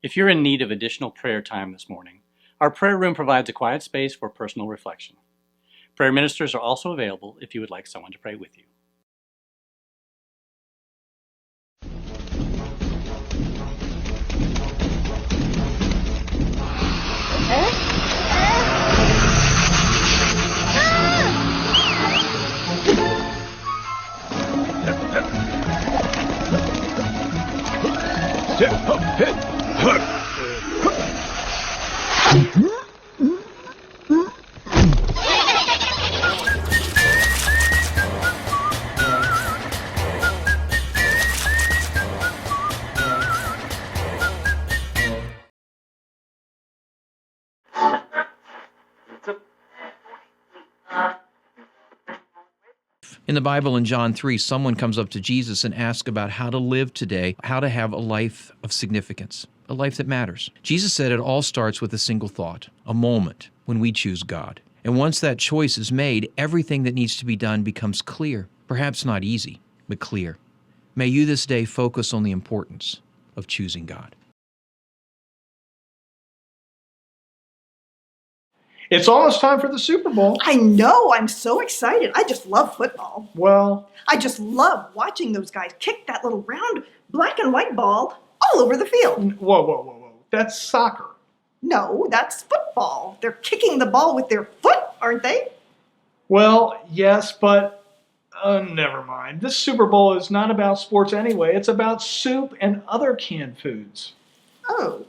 If you're in need of additional prayer time this morning, our prayer room provides a quiet space for personal reflection. Prayer ministers are also available if you would like someone to pray with you. In the Bible, in John 3, someone comes up to Jesus and asks about how to live today, how to have a life of significance, a life that matters. Jesus said it all starts with a single thought, a moment when we choose God. And once that choice is made, everything that needs to be done becomes clear. Perhaps not easy, but clear. May you this day focus on the importance of choosing God. It's almost time for the Super Bowl. I know. I'm so excited. I just love football. Well, I just love watching those guys kick that little round black and white ball all over the field. whoa. That's soccer. No, that's football. They're kicking the ball with their foot, aren't they? Well, yes, but never mind. This Super Bowl is not about sports anyway. It's about soup and other canned foods. Oh.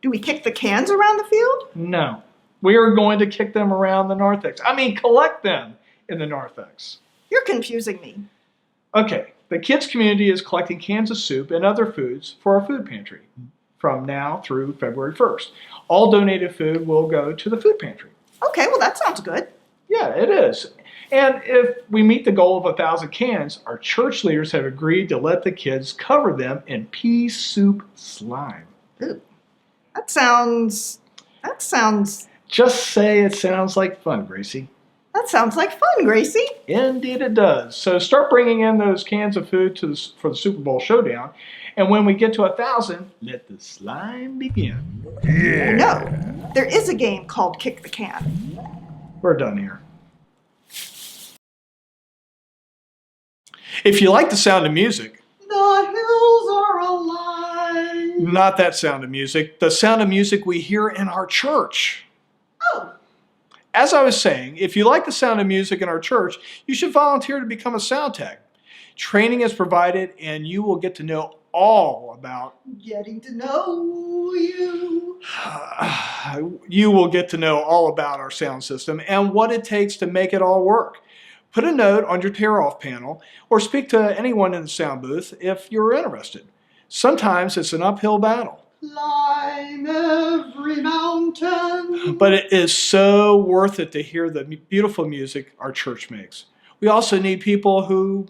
Do we kick the cans around the field? No. We are going to kick them around the narthex. Collect them in the narthex. You're confusing me. Okay, the kids' community is collecting cans of soup and other foods for our food pantry from now through February 1st. All donated food will go to the food pantry. Okay, well that sounds good. Yeah, it is. And if we meet the goal of 1,000 cans, our church leaders have agreed to let the kids cover them in pea soup slime. Ooh. That sounds... Just say it sounds like fun, Gracie. That sounds like fun, Gracie. Indeed it does. So start bringing in those cans of food for the Super Bowl showdown. And when we get to 1,000, let the slime begin. Yeah. No, there is a game called Kick the Can. We're done here. If you like the sound of music, the hills are alive. Not that sound of music, the sound of music we hear in our church. Oh. As I was saying, if you like the sound of music in our church, you should volunteer to become a sound tech. Training is provided and you will get to know all about... Getting to know you. You will get to know all about our sound system and what it takes to make it all work. Put a note on your tear-off panel or speak to anyone in the sound booth if you're interested. Sometimes it's an uphill battle. Climb every mountain. But it is so worth it to hear the beautiful music our church makes. We also need people who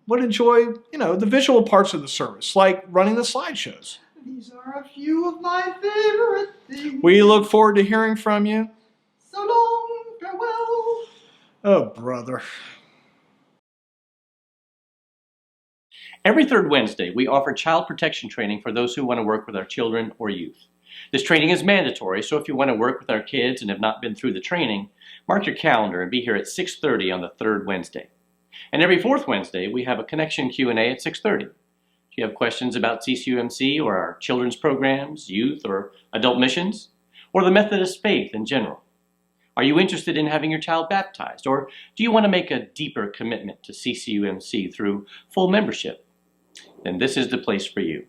would enjoy, the visual parts of the service, like running the slideshows. These are a few of my favorite things. We look forward to hearing from you. So long, farewell. Oh, brother. Every third Wednesday, we offer child protection training for those who want to work with our children or youth. This training is mandatory, so if you want to work with our kids and have not been through the training, mark your calendar and be here at 6:30 on the third Wednesday. And every fourth Wednesday, we have a connection Q&A at 6:30. If you have questions about CCUMC or our children's programs, youth or adult missions, or the Methodist faith in general, are you interested in having your child baptized, or do you want to make a deeper commitment to CCUMC through full membership? Then this is the place for you.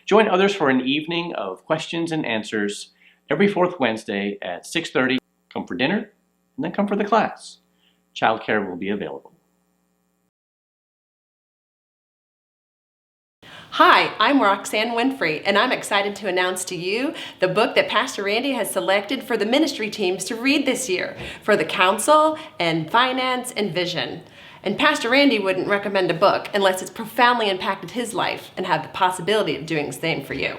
Join others for an evening of questions and answers every fourth Wednesday at 6:30. Come for dinner, and then come for the class. Childcare will be available. Hi, I'm Roxanne Winfrey, and I'm excited to announce to you the book that Pastor Randy has selected for the ministry teams to read this year for the council and finance and vision. And Pastor Randy wouldn't recommend a book unless it's profoundly impacted his life and had the possibility of doing the same for you.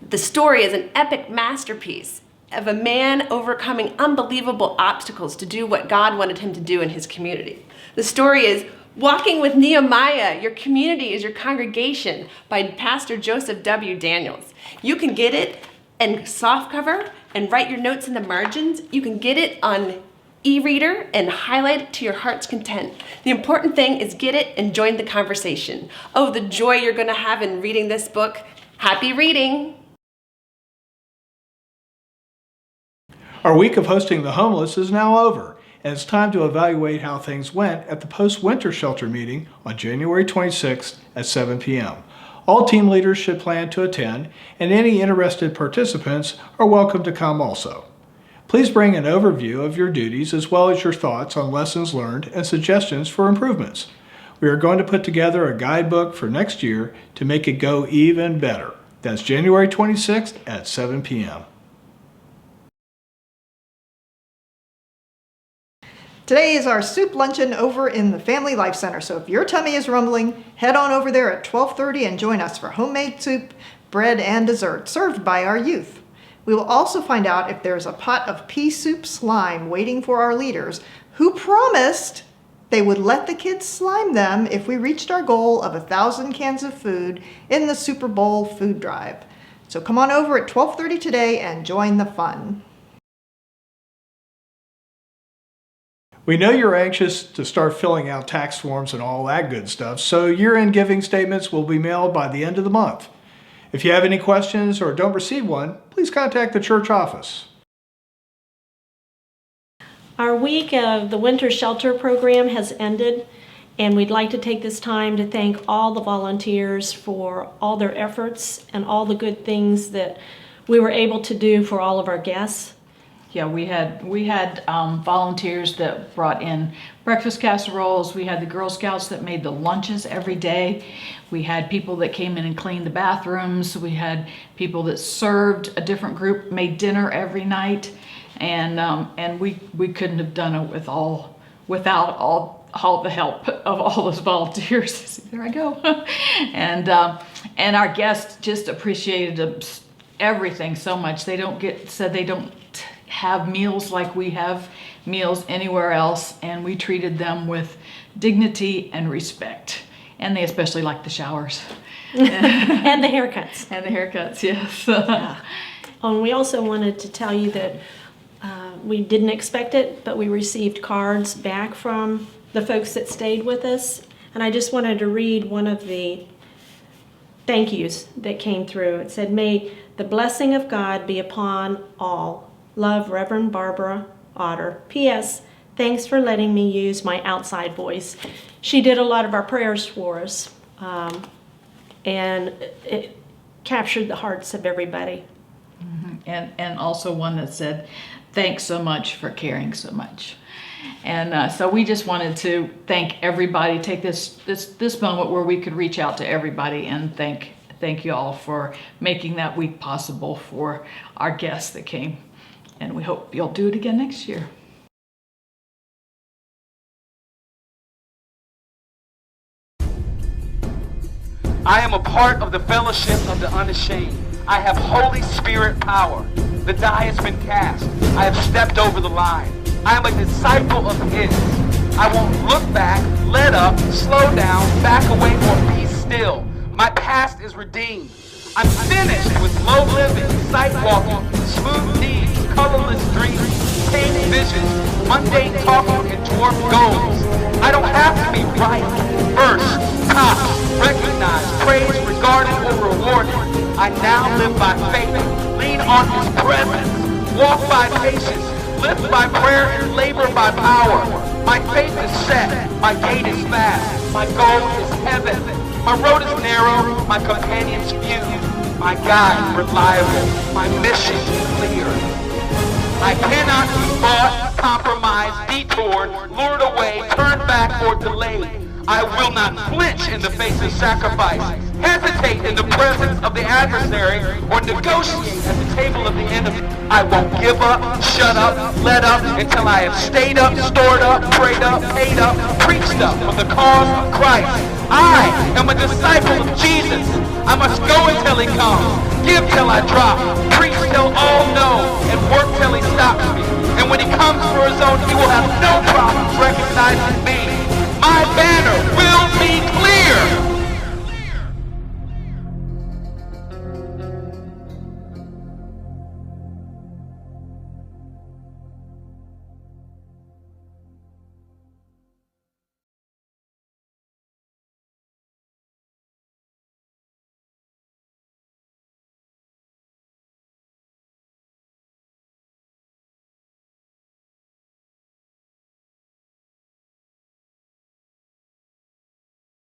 The story is an epic masterpiece of a man overcoming unbelievable obstacles to do what God wanted him to do in his community. The story is Walking with Nehemiah, Your Community is Your Congregation by Pastor Joseph W. Daniels. You can get it in softcover and write your notes in the margins. You can get it on e-reader and highlight it to your heart's content. The important thing is get it and join the conversation. Oh, the joy you're going to have in reading this book. Happy reading! Our week of hosting the homeless is now over, and it's time to evaluate how things went at the post-winter shelter meeting on January 26th at 7 p.m. All team leaders should plan to attend, and any interested participants are welcome to come also. Please bring an overview of your duties as well as your thoughts on lessons learned and suggestions for improvements. We are going to put together a guidebook for next year to make it go even better. That's January 26th at 7 p.m. Today is our soup luncheon over in the Family Life Center, so if your tummy is rumbling, head on over there at 12:30 and join us for homemade soup, bread, and dessert served by our youth. We will also find out if there's a pot of pea soup slime waiting for our leaders who promised they would let the kids slime them if we reached our goal of 1,000 cans of food in the Super Bowl food drive. So come on over at 12:30 today and join the fun. We know you're anxious to start filling out tax forms and all that good stuff, so year-end giving statements will be mailed by the end of the month. If you have any questions or don't receive one, please contact the church office. Our week of the winter shelter program has ended, and we'd like to take this time to thank all the volunteers for all their efforts and all the good things that we were able to do for all of our guests. Yeah, we had volunteers that brought in breakfast casseroles. We had the Girl Scouts that made the lunches every day. We had people that came in and cleaned the bathrooms. We had people that served a different group, made dinner every night, and we couldn't have done it without all the help of all those volunteers. See, there I go. And our guests just appreciated everything so much. They don't have meals like we have meals anywhere else, and we treated them with dignity and respect. And they especially liked the showers. And the haircuts. And the haircuts, yes. Yeah. And we also wanted to tell you that we didn't expect it, but we received cards back from the folks that stayed with us. And I just wanted to read one of the thank yous that came through. It said, "May the blessing of God be upon all. Love, Reverend Barbara Otter. P.S. Thanks for letting me use my outside voice." She did a lot of our prayers for us, and it captured the hearts of everybody. Mm-hmm. And also one that said, "Thanks so much for caring so much." And so we just wanted to thank everybody, take this moment where we could reach out to everybody and thank you all for making that week possible for our guests that came. And we hope you'll do it again next year. I am a part of the fellowship of the unashamed. I have Holy Spirit power. The die has been cast. I have stepped over the line. I am a disciple of His. I won't look back, let up, slow down, back away, or be still. My past is redeemed. I'm finished with low living, sight walking, smooth deeds, colorless dreams, tame visions, mundane talking, and dwarf goals. I don't have to be right, first, top, recognized, praised, regarded, or rewarded. I now live by faith, lean on His presence, walk by patience, live by prayer, and labor by power. My faith is set, my gait is fast, my goal is heaven. My road is narrow, my companions few, my guide reliable, my mission clear. I cannot be bought, compromised, detoured, lured away, turned back, or delayed. I will not flinch in the face of sacrifice, hesitate in the presence of the adversary, or negotiate at the table of the enemy. I won't give up, shut up, let up, until I have stayed up, stored up, prayed up, paid up, preached up for the cause of Christ. I am a disciple of Jesus. I must go until He comes, give till I drop, preach till all know, and work till He stops me. And when He comes for His own, He will have no problems recognizing me. My banner will be clear.